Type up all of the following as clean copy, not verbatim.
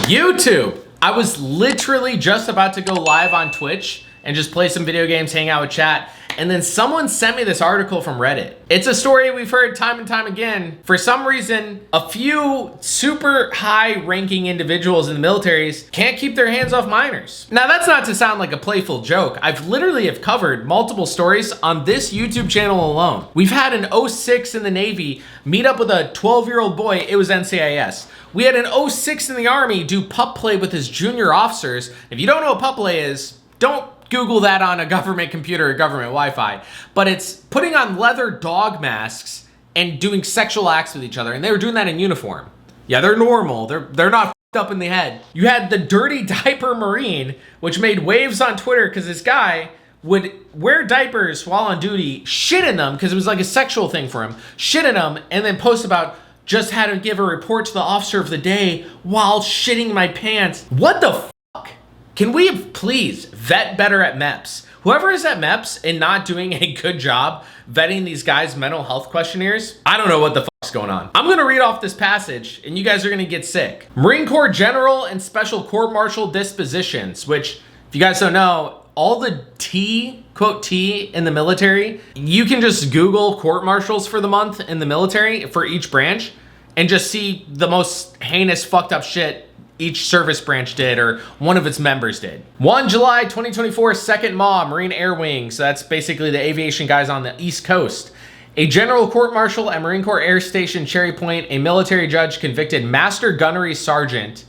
YouTube. I was literally just about to go live on Twitch and just play some video games, hang out with chat, and then someone sent me this article from Reddit. It's a story we've heard time and time again. For some reason, a few super high-ranking individuals in the militaries can't keep their hands off minors. Now, that's not to sound like a playful joke. I've literally covered multiple stories on this YouTube channel alone. We've had an 06 in the Navy meet up with a 12-year-old boy. It was NCIS. We had an 06 in the Army do pup play with his junior officers. If you don't know what pup play is, don't Google that on a government computer or government Wi-Fi, but it's putting on leather dog masks and doing sexual acts with each other, and they were doing that in uniform. Yeah, they're normal. They're not f***ed up in the head. You had the dirty diaper Marine, which made waves on Twitter because this guy would wear diapers while on duty, shit in them because it was like a sexual thing for him, shit in them, and then post about just had to give a report to the officer of the day while shitting my pants. What the fuck? Can we please vet better at MEPS? Whoever is at MEPS and not doing a good job vetting these guys' mental health questionnaires, I don't know what the fuck's going on. I'm gonna read off this passage and you guys are gonna get sick. Marine Corps General and Special Court-Martial dispositions, which, if you guys don't know, all the T, quote T, in the military, you can just Google court-martials for the month in the military for each branch and just see the most heinous fucked up shit each service branch did or one of its members did. 1 July 2024, 2nd MAW, Marine Air Wing. So that's basically the aviation guys on the East Coast. A general court-martial at Marine Corps Air Station Cherry Point, a military judge convicted Master Gunnery Sergeant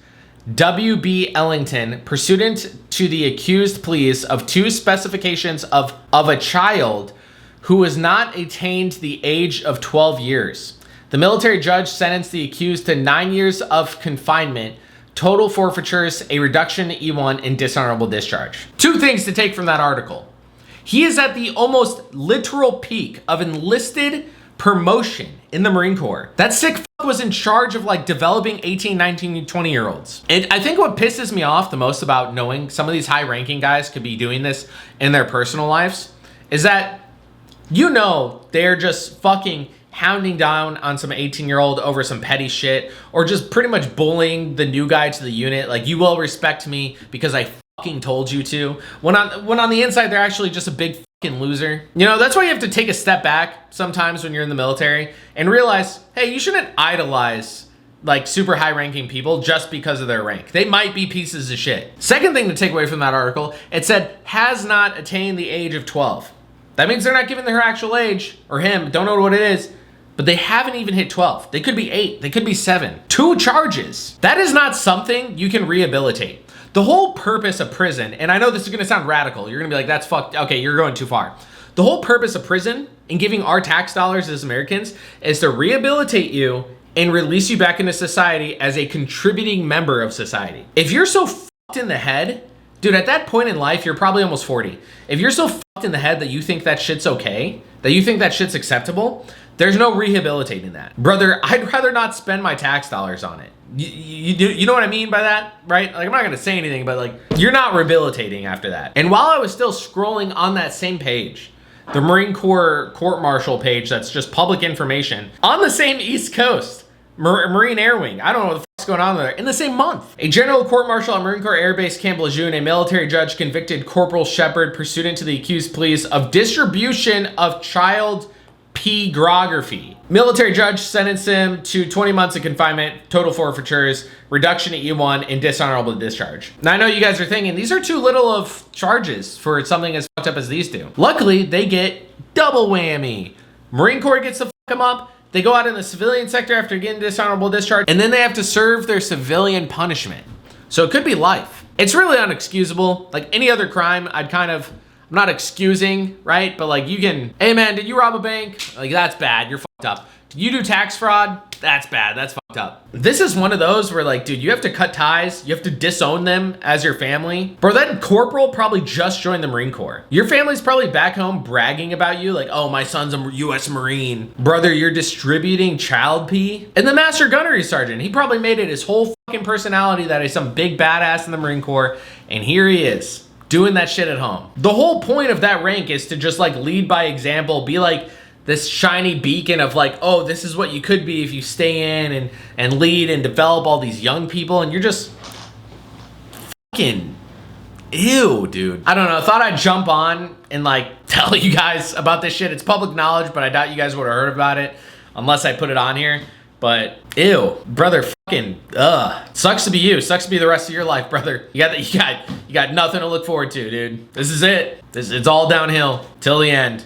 W.B. Ellington, pursuant to the accused pleas of two specifications of a child who was not attained the age of 12 years. The military judge sentenced the accused to 9 years of confinement, total forfeitures, a reduction to E1, and dishonorable discharge. Two things to take from that article. He is at the almost literal peak of enlisted promotion in the Marine Corps. That sick fuck was in charge of like developing 18, 19, 20-year-olds. And I think what pisses me off the most about knowing some of these high-ranking guys could be doing this in their personal lives is that, you know, they're just fucking hounding down on some 18-year-old over some petty shit, or just pretty much bullying the new guy to the unit. Like, you will respect me because I fucking told you to. When on the inside, they're actually just a big fucking loser. You know, that's why you have to take a step back sometimes when you're in the military and realize, hey, you shouldn't idolize like super high-ranking people just because of their rank. They might be pieces of shit. Second thing to take away from that article, it said, has not attained the age of 12. That means they're not giving her actual age, or him, don't know what it is, but they haven't even hit 12. They could be 8, they could be 7. 2 charges. That is not something you can rehabilitate. The whole purpose of prison, and I know this is gonna sound radical, you're gonna be like, that's fucked, okay, you're going too far. The whole purpose of prison and giving our tax dollars as Americans is to rehabilitate you and release you back into society as a contributing member of society. If you're so fucked in the head, dude, at that point in life, you're probably almost 40. If you're so fucked in the head that you think that shit's okay, that you think that shit's acceptable, there's no rehabilitating that. Brother, I'd rather not spend my tax dollars on it. You know what I mean by that, right? Like, I'm not gonna say anything, but like, you're not rehabilitating after that. And while I was still scrolling on that same page, the Marine Corps court-martial page that's just public information, on the same East Coast, Marine Air Wing, I don't know what the fuck's going on there, in the same month. A general court-martial at Marine Corps Air Base Camp Lejeune, a military judge convicted Corporal Shepard pursuant to the accused pleas of distribution of child pornography. Military judge sentenced him to 20 months of confinement, total forfeitures, reduction to E1, and dishonorable discharge. Now, I know you guys are thinking, these are too little of charges for something as fucked up as these two. Luckily, they get double whammy. Marine Corps gets to fuck them up, they go out in the civilian sector after getting dishonorable discharge, and then they have to serve their civilian punishment. So it could be life. It's really unexcusable. Like any other crime, I'm not excusing, right? But like, you can, hey man, did you rob a bank? Like, that's bad, you're fucked up. Did you do tax fraud? That's bad, that's fucked up. This is one of those where like, dude, you have to cut ties, you have to disown them as your family. Bro, that corporal probably just joined the Marine Corps. Your family's probably back home bragging about you, like, oh, my son's a US Marine. Brother, you're distributing child pee? And the Master Gunnery Sergeant, he probably made it his whole fucking personality that he's some big badass in the Marine Corps, and here he is, doing that shit at home. The whole point of that rank is to just like lead by example, be like this shiny beacon of like, oh, this is what you could be if you stay in and lead and develop all these young people, and you're just fucking ew, dude. I don't know. I thought I'd jump on and like tell you guys about this shit. It's public knowledge, but I doubt you guys would have heard about it unless I put it on here. But ew, brother, fucking sucks to be you. Sucks to be the rest of your life, brother. You got nothing to look forward to, dude. This is it. It's all downhill till the end.